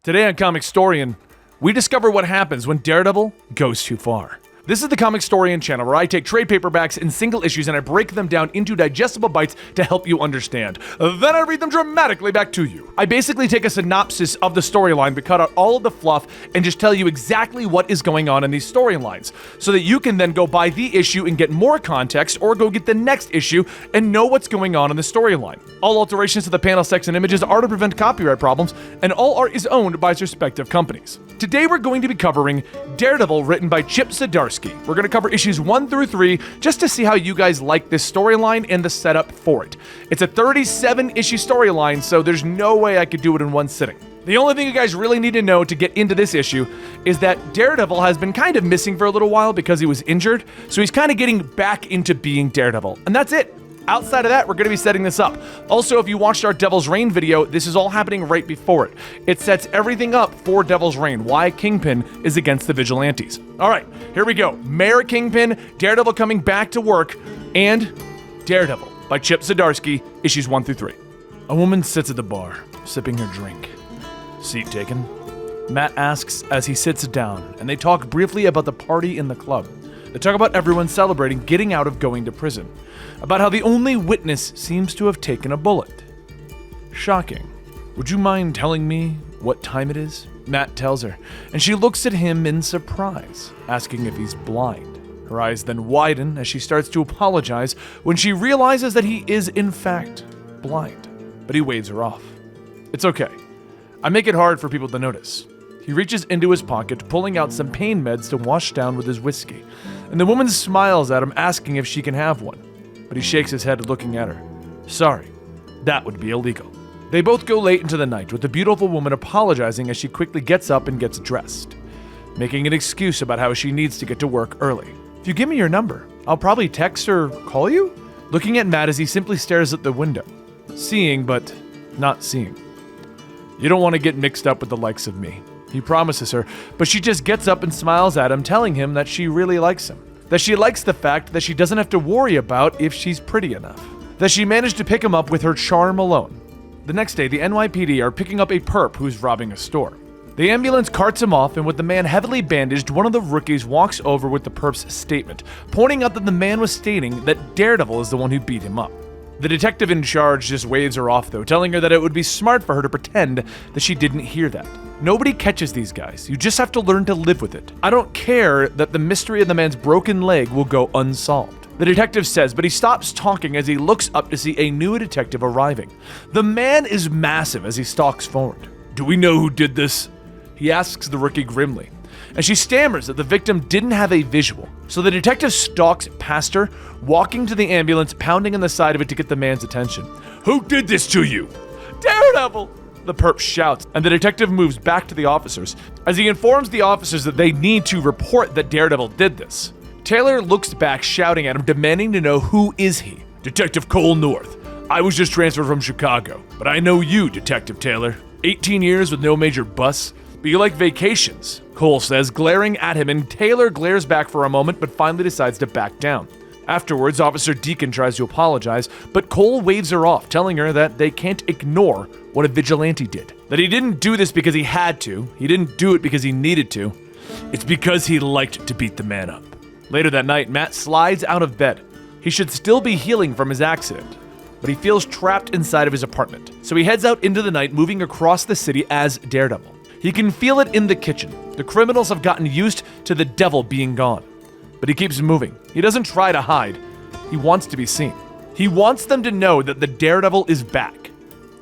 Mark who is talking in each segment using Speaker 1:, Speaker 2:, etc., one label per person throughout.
Speaker 1: Today on Comicstorian, we discover what happens when Daredevil goes too far. This is the Comicstorian channel where I take trade paperbacks and single issues and I break them down into digestible bites to help you understand. Then I read them dramatically back to you. I basically take a synopsis of the storyline but cut out all of the fluff and just tell you exactly what is going on in these storylines so that you can then go buy the issue and get more context or go get the next issue and know what's going on in the storyline. All alterations to the panel, text, and images are to prevent copyright problems, and all art is owned by its respective companies. Today we're going to be covering Daredevil, written by Chip Zdarsky. We're going to cover issues 1 through 3 just to see how you guys like this storyline and the setup for it. It's a 37-issue storyline, so there's no way I could do it in one sitting. The only thing you guys really need to know to get into this issue is that Daredevil has been kind of missing for a little while because he was injured, so he's kind of getting back into being Daredevil, and that's it. Outside of that, we're going to be setting this up. Also, if you watched our Devil's Reign video, this is all happening right before it. It sets everything up for Devil's Reign, why Kingpin is against the Vigilantes. All right, here we go. Mayor Kingpin, Daredevil coming back to work, and Daredevil by Chip Zdarsky, issues 1 through 3. A woman sits at the bar, sipping her drink. Seat taken? Matt asks as he sits down, and they talk briefly about the party in the club. They talk about everyone celebrating getting out of going to prison, about how the only witness seems to have taken a bullet. Shocking. Would you mind telling me what time it is? Matt tells her, and she looks at him in surprise, asking if he's blind. Her eyes then widen as she starts to apologize when she realizes that he is in fact blind, but he waves her off. It's okay. I make it hard for people to notice. He reaches into his pocket, pulling out some pain meds to wash down with his whiskey, and the woman smiles at him, asking if she can have one. But he shakes his head, looking at her. Sorry, that would be illegal. They both go late into the night, with the beautiful woman apologizing as she quickly gets up and gets dressed, making an excuse about how she needs to get to work early. If you give me your number, I'll probably text or call you? Looking at Matt as he simply stares at the window, seeing but not seeing. You don't want to get mixed up with the likes of me, he promises her, but she just gets up and smiles at him, telling him that she really likes him. That she likes the fact that she doesn't have to worry about if she's pretty enough. That she managed to pick him up with her charm alone. The next day, the NYPD are picking up a perp who's robbing a store. The ambulance carts him off, and with the man heavily bandaged, one of the rookies walks over with the perp's statement, pointing out that the man was stating that Daredevil is the one who beat him up. The detective in charge just waves her off, though, telling her that it would be smart for her to pretend that she didn't hear that. Nobody catches these guys. You just have to learn to live with it. I don't care that the mystery of the man's broken leg will go unsolved, the detective says, but he stops talking as he looks up to see a new detective arriving. The man is massive as he stalks forward. Do we know who did this? He asks the rookie grimly, and she stammers that the victim didn't have a visual. So the detective stalks past her, walking to the ambulance, pounding on the side of it to get the man's attention. Who did this to you? Daredevil! The perp shouts, and the detective moves back to the officers as he informs the officers that they need to report that Daredevil did this. Taylor looks back, shouting at him, demanding to know who is he. Detective Cole North. I was just transferred from Chicago, but I know you, Detective Taylor. 18 years with no major busts. But you like vacations, Cole says, glaring at him, and Taylor glares back for a moment but finally decides to back down. Afterwards, Officer Deacon tries to apologize, but Cole waves her off, telling her that they can't ignore what a vigilante did. That he didn't do this because he had to, he didn't do it because he needed to. It's because he liked to beat the man up. Later that night, Matt slides out of bed. He should still be healing from his accident, but he feels trapped inside of his apartment. So he heads out into the night, moving across the city as Daredevil. He can feel it in the kitchen. The criminals have gotten used to the devil being gone. But he keeps moving. He doesn't try to hide. He wants to be seen. He wants them to know that the Daredevil is back.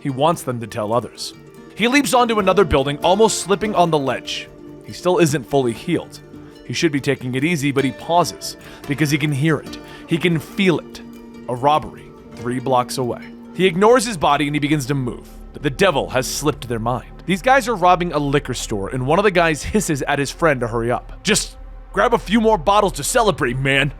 Speaker 1: He wants them to tell others. He leaps onto another building, almost slipping on the ledge. He still isn't fully healed. He should be taking it easy, but he pauses because he can hear it. He can feel it. A robbery 3 blocks away. He ignores his body and he begins to move. The devil has slipped their mind. These guys are robbing a liquor store, and one of the guys hisses at his friend to hurry up. Just grab a few more bottles to celebrate, man,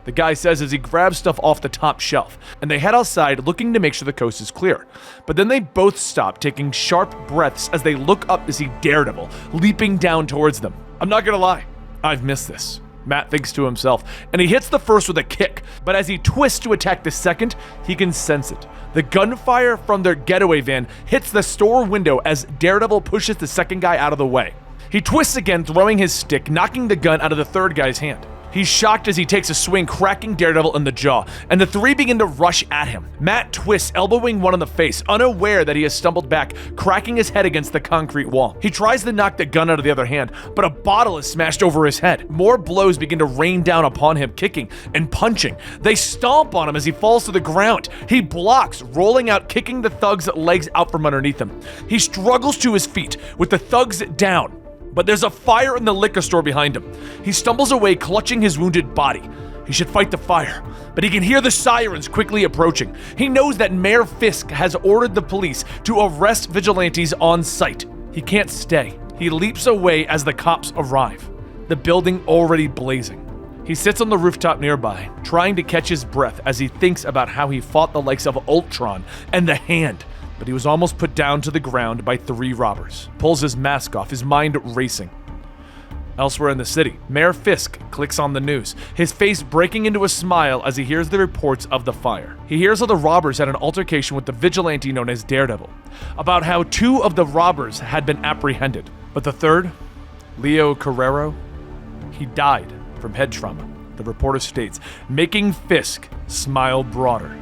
Speaker 1: the guy says as he grabs stuff off the top shelf, and they head outside looking to make sure the coast is clear. But then they both stop, taking sharp breaths as they look up to see Daredevil leaping down towards them. I'm not gonna lie, I've missed this. Matt thinks to himself, and he hits the first with a kick, but as he twists to attack the second, he can sense it. The gunfire from their getaway van hits the store window as Daredevil pushes the second guy out of the way. He twists again, throwing his stick, knocking the gun out of the third guy's hand. He's shocked as he takes a swing, cracking Daredevil in the jaw, and the three begin to rush at him. Matt twists, elbowing one in the face, unaware that he has stumbled back, cracking his head against the concrete wall. He tries to knock the gun out of the other hand, but a bottle is smashed over his head. More blows begin to rain down upon him, kicking and punching. They stomp on him as he falls to the ground. He blocks, rolling out, kicking the thug's legs out from underneath him. He struggles to his feet, with the thugs down. But there's a fire in the liquor store behind him. He stumbles away, clutching his wounded body. He should fight the fire, but he can hear the sirens quickly approaching. He knows that Mayor Fisk has ordered the police to arrest vigilantes on sight. He can't stay. He leaps away as the cops arrive, the building already blazing. He sits on the rooftop nearby, trying to catch his breath as he thinks about how he fought the likes of Ultron and the Hand, but he was almost put down to the ground by 3 robbers. Pulls his mask off, his mind racing. Elsewhere in the city, Mayor Fisk clicks on the news, his face breaking into a smile as he hears the reports of the fire. He hears how the robbers had an altercation with the vigilante known as Daredevil, about how 2 of the robbers had been apprehended, but the third, Leo Carrero, he died from head trauma, the reporter states, making Fisk smile broader,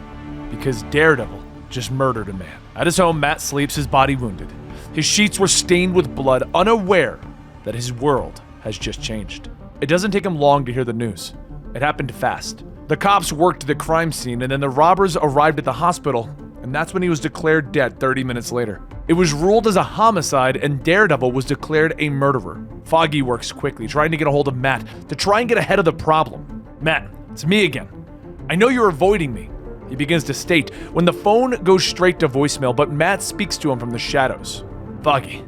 Speaker 1: because Daredevil just murdered a man. At his home, Matt sleeps, his body wounded. His sheets were stained with blood, unaware that his world has just changed. It doesn't take him long to hear the news. It happened fast. The cops worked the crime scene, and then the robbers arrived at the hospital, and that's when he was declared dead 30 minutes later. It was ruled as a homicide, and Daredevil was declared a murderer. Foggy works quickly, trying to get a hold of Matt to try and get ahead of the problem. Matt, it's me again. I know you're avoiding me, he begins to state when the phone goes straight to voicemail, but Matt speaks to him from the shadows. Foggy,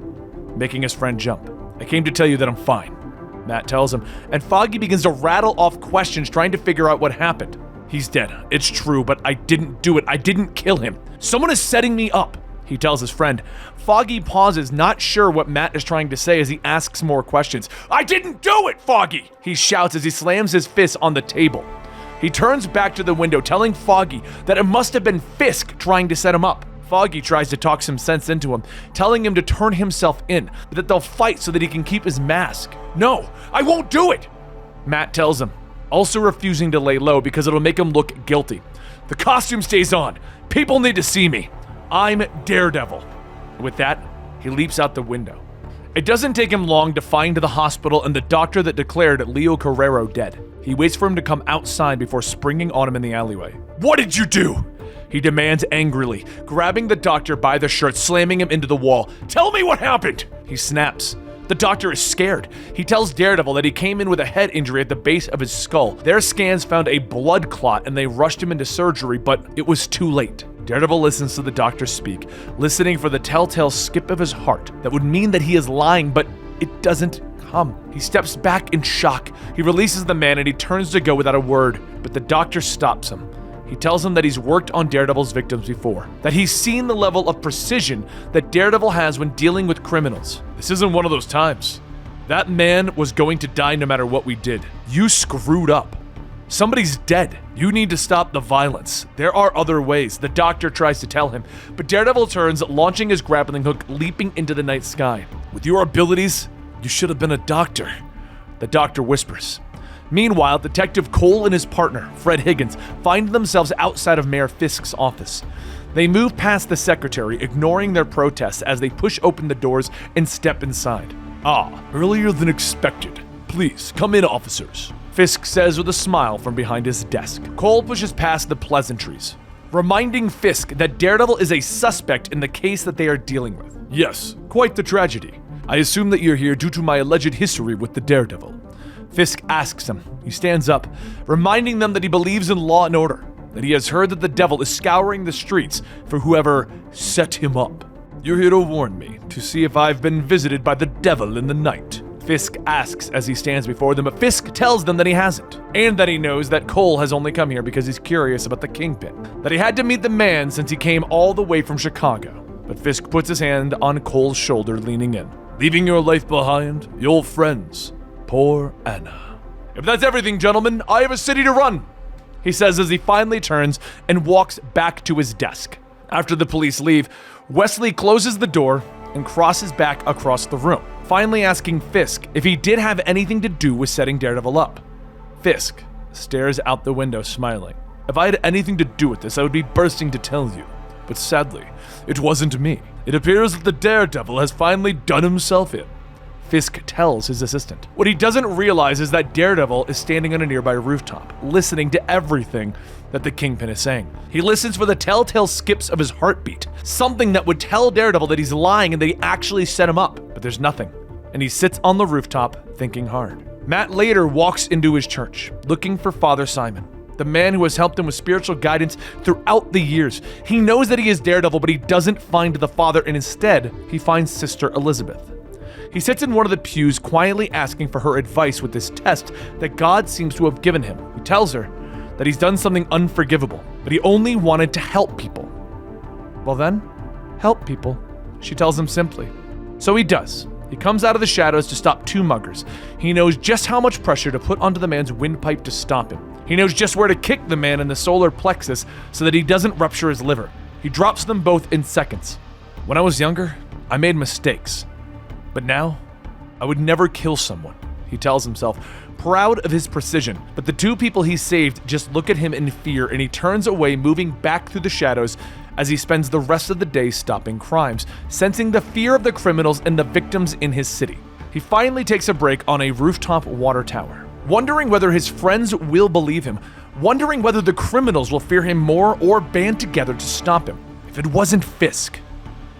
Speaker 1: making his friend jump. I came to tell you that I'm fine, Matt tells him, and Foggy begins to rattle off questions trying to figure out what happened. He's dead, it's true, but I didn't do it. I didn't kill him. Someone is setting me up, he tells his friend. Foggy pauses, not sure what Matt is trying to say as he asks more questions. I didn't do it, Foggy, he shouts as he slams his fist on the table. He turns back to the window, telling Foggy that it must have been Fisk trying to set him up. Foggy tries to talk some sense into him, telling him to turn himself in, but that they'll fight so that he can keep his mask. No, I won't do it, Matt tells him, also refusing to lay low because it'll make him look guilty. The costume stays on. People need to see me. I'm Daredevil. With that, he leaps out the window. It doesn't take him long to find the hospital and the doctor that declared Leo Carrero dead. He waits for him to come outside before springing on him in the alleyway. What did you do? He demands angrily, grabbing the doctor by the shirt, slamming him into the wall. Tell me what happened! He snaps. The doctor is scared. He tells Daredevil that he came in with a head injury at the base of his skull. Their scans found a blood clot and they rushed him into surgery, but it was too late. Daredevil listens to the doctor speak, listening for the telltale skip of his heart that would mean that he is lying, but it doesn't come. He steps back in shock. He releases the man and he turns to go without a word, but the doctor stops him. He tells him that he's worked on Daredevil's victims before, that he's seen the level of precision that Daredevil has when dealing with criminals. This isn't one of those times. That man was going to die no matter what we did. You screwed up. Somebody's dead. You need to stop the violence. There are other ways, the doctor tries to tell him, but Daredevil turns, launching his grappling hook, leaping into the night sky. With your abilities, you should have been a doctor, the doctor whispers. Meanwhile, Detective Cole and his partner, Fred Higgins, find themselves outside of Mayor Fisk's office. They move past the secretary, ignoring their protests as they push open the doors and step inside. Earlier than expected. Please, come in, officers, Fisk says with a smile from behind his desk. Cole pushes past the pleasantries, reminding Fisk that Daredevil is a suspect in the case that they are dealing with. Yes, quite the tragedy. I assume that you're here due to my alleged history with the Daredevil. Fisk asks him. He stands up, reminding them that he believes in law and order, that he has heard that the devil is scouring the streets for whoever set him up. You're here to warn me, to see if I've been visited by the devil in the night, Fisk asks as he stands before them, but Fisk tells them that he hasn't, and that he knows that Cole has only come here because he's curious about the Kingpin, that he had to meet the man since he came all the way from Chicago. But Fisk puts his hand on Cole's shoulder, leaning in. Leaving your life behind, your friends, poor Anna. "If that's everything, gentlemen, I have a city to run," he says as he finally turns and walks back to his desk. After the police leave, Wesley closes the door and crosses back across the room, finally asking Fisk if he did have anything to do with setting Daredevil up. Fisk stares out the window, smiling. "If I had anything to do with this, I would be bursting to tell you. But sadly, it wasn't me. It appears that the Daredevil has finally done himself in." Fisk tells his assistant. What he doesn't realize is that Daredevil is standing on a nearby rooftop, listening to everything that the Kingpin is saying. He listens for the telltale skips of his heartbeat, something that would tell Daredevil that he's lying and that he actually set him up, but there's nothing. And he sits on the rooftop, thinking hard. Matt later walks into his church, looking for Father Simon, the man who has helped him with spiritual guidance throughout the years. He knows that he is Daredevil, but he doesn't find the Father, and instead, he finds Sister Elizabeth. He sits in one of the pews, quietly asking for her advice with this test that God seems to have given him. He tells her that he's done something unforgivable, but he only wanted to help people. Well then, help people, she tells him simply. So he does. He comes out of the shadows to stop two muggers. He knows just how much pressure to put onto the man's windpipe to stop him. He knows just where to kick the man in the solar plexus so that he doesn't rupture his liver. He drops them both in seconds. When I was younger, I made mistakes. But now, I would never kill someone, he tells himself, proud of his precision. But the two people he saved just look at him in fear, and he turns away, moving back through the shadows as he spends the rest of the day stopping crimes, sensing the fear of the criminals and the victims in his city. He finally takes a break on a rooftop water tower, wondering whether his friends will believe him, wondering whether the criminals will fear him more or band together to stop him. If it wasn't Fisk,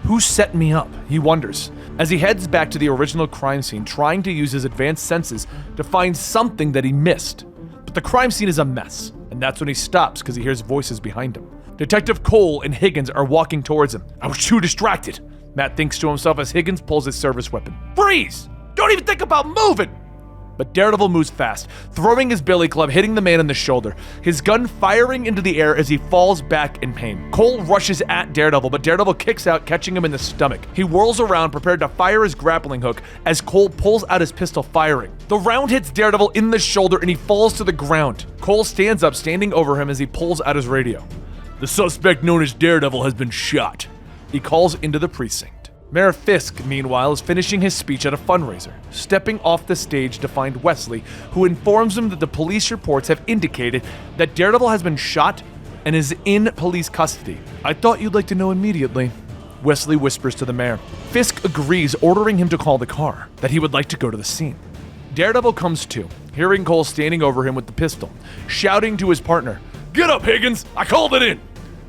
Speaker 1: who set me up, he wonders, as he heads back to the original crime scene, trying to use his advanced senses to find something that he missed. But the crime scene is a mess, and that's when he stops because he hears voices behind him. Detective Cole and Higgins are walking towards him. "I was too distracted," Matt thinks to himself as Higgins pulls his service weapon. "Freeze! Don't even think about moving!" But Daredevil moves fast, throwing his billy club, hitting the man in the shoulder, his gun firing into the air as he falls back in pain. Cole rushes at Daredevil, but Daredevil kicks out, catching him in the stomach. He whirls around, prepared to fire his grappling hook as Cole pulls out his pistol, firing. The round hits Daredevil in the shoulder and he falls to the ground. Cole stands up, standing over him as he pulls out his radio. "The suspect known as Daredevil has been shot," he calls into the precinct. Mayor Fisk, meanwhile, is finishing his speech at a fundraiser, stepping off the stage to find Wesley, who informs him that the police reports have indicated that Daredevil has been shot and is in police custody. "I thought you'd like to know immediately," Wesley whispers to the mayor. Fisk agrees, ordering him to call the car, that he would like to go to the scene. Daredevil comes to, hearing Cole standing over him with the pistol, shouting to his partner, "Get up, Higgins! I called it in!"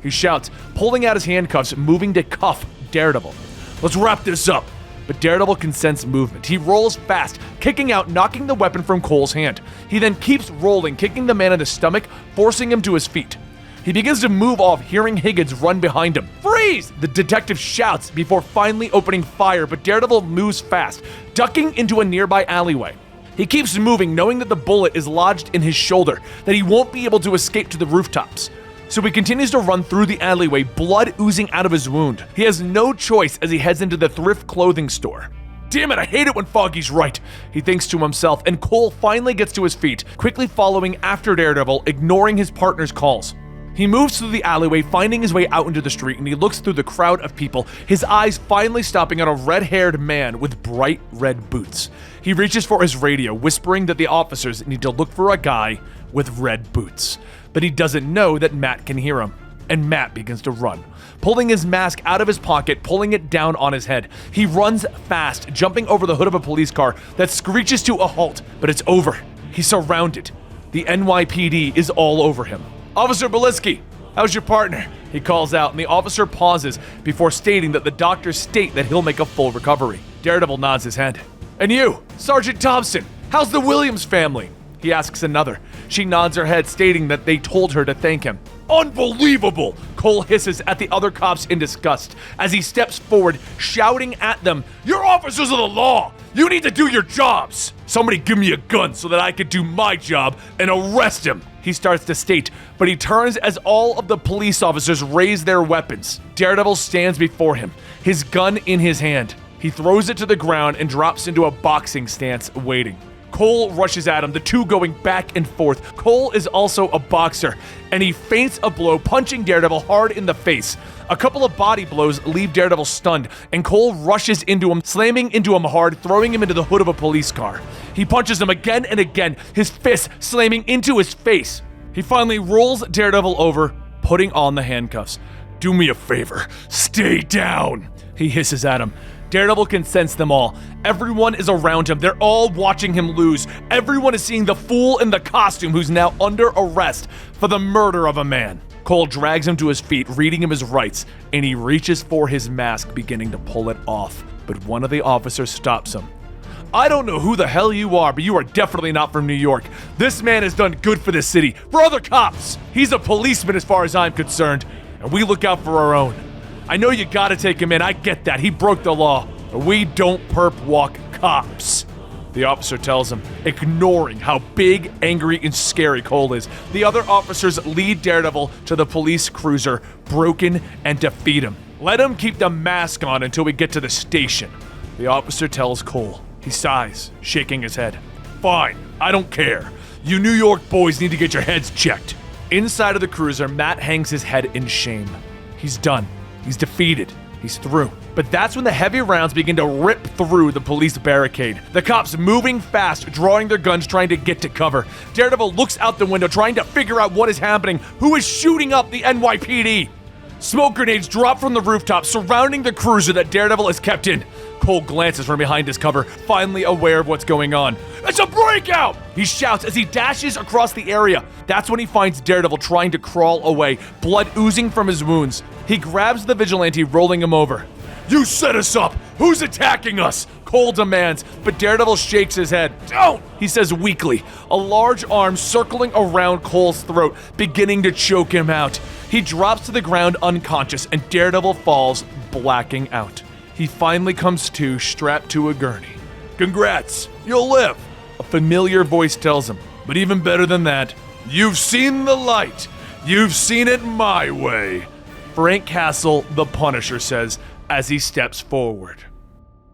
Speaker 1: He shouts, pulling out his handcuffs, moving to cuff Daredevil. "Let's wrap this up." But Daredevil can sense movement. He rolls fast, kicking out, knocking the weapon from Cole's hand. He then keeps rolling, kicking the man in the stomach, forcing him to his feet. He begins to move off, hearing Higgins run behind him. "Freeze!" the detective shouts before finally opening fire, but Daredevil moves fast, ducking into a nearby alleyway. He keeps moving, knowing that the bullet is lodged in his shoulder, that he won't be able to escape to the rooftops. So he continues to run through the alleyway, blood oozing out of his wound. He has no choice as he heads into the thrift clothing store. "Damn it, I hate it when Foggy's right," he thinks to himself, and Cole finally gets to his feet, quickly following after Daredevil, ignoring his partner's calls. He moves through the alleyway, finding his way out into the street, and he looks through the crowd of people, his eyes finally stopping on a red-haired man with bright red boots. He reaches for his radio, whispering that the officers need to look for a guy with red boots. But he doesn't know that Matt can hear him, and Matt begins to run, pulling his mask out of his pocket, pulling it down on his head. He runs fast, jumping over the hood of a police car that screeches to a halt, but it's over. He's surrounded. The NYPD is all over him. "Officer Bieliski, how's your partner?" he calls out, and the officer pauses before stating that the doctors state that he'll make a full recovery. Daredevil nods his head. "And you, Sergeant Thompson, how's the Williams family?" he asks another. She nods her head, stating that they told her to thank him. "Unbelievable!" Cole hisses at the other cops in disgust as he steps forward, shouting at them, "You're officers of the law! You need to do your jobs! Somebody give me a gun so that I can do my job and arrest him!" He starts to state, but he turns as all of the police officers raise their weapons. Daredevil stands before him, his gun in his hand. He throws it to the ground and drops into a boxing stance, waiting. Cole rushes at him, the two going back and forth. Cole is also a boxer, and he feints a blow, punching Daredevil hard in the face. A couple of body blows leave Daredevil stunned, and Cole rushes into him, slamming into him hard, throwing him into the hood of a police car. He punches him again and again, his fist slamming into his face. He finally rolls Daredevil over, putting on the handcuffs. "Do me a favor, stay down," he hisses at him. Daredevil can sense them all. Everyone is around him. They're all watching him lose. Everyone is seeing the fool in the costume who's now under arrest for the murder of a man. Cole drags him to his feet, reading him his rights, and he reaches for his mask, beginning to pull it off. But one of the officers stops him. "I don't know who the hell you are, but you are definitely not from New York. This man has done good for this city, for other cops. He's a policeman as far as I'm concerned, and we look out for our own. I know you gotta take him in, I get that, he broke the law, but we don't perp walk cops." The officer tells him, ignoring how big, angry, and scary Cole is. The other officers lead Daredevil to the police cruiser, broken, and defeat him. "Let him keep the mask on until we get to the station," the officer tells Cole. He sighs, shaking his head. "Fine, I don't care. You New York boys need to get your heads checked." Inside of the cruiser, Matt hangs his head in shame. He's done. He's defeated. He's through. But that's when the heavy rounds begin to rip through the police barricade. The cops moving fast, drawing their guns, trying to get to cover. Daredevil looks out the window, trying to figure out what is happening. Who is shooting up the NYPD? Smoke grenades drop from the rooftop, surrounding the cruiser that Daredevil is kept in. Cole glances from behind his cover, finally aware of what's going on. "It's a breakout!" he shouts as he dashes across the area. That's when he finds Daredevil trying to crawl away, blood oozing from his wounds. He grabs the vigilante, rolling him over. "You set us up! Who's attacking us?" Cole demands, but Daredevil shakes his head. "Don't!" he says weakly, a large arm circling around Cole's throat, beginning to choke him out. He drops to the ground unconscious, and Daredevil falls, blacking out. He finally comes to, strapped to a gurney. "Congrats, you'll live," a familiar voice tells him. "But even better than that, you've seen the light. You've seen it my way," Frank Castle, the Punisher, says as he steps forward.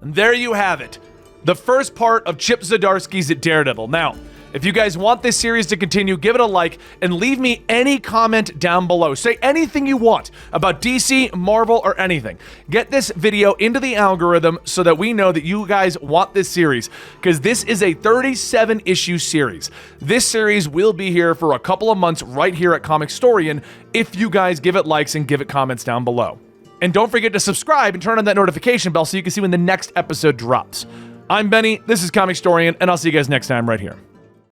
Speaker 1: And there you have it, the first part of Chip Zdarsky's Daredevil. Now, if you guys want this series to continue, give it a like and leave me any comment down below. Say anything you want about DC, Marvel, or anything. Get this video into the algorithm so that we know that you guys want this series, because this is a 37-issue series. This series will be here for a couple of months right here at Comicstorian if you guys give it likes and give it comments down below. And don't forget to subscribe and turn on that notification bell so you can see when the next episode drops. I'm Benny, this is Comicstorian, and I'll see you guys next time right here.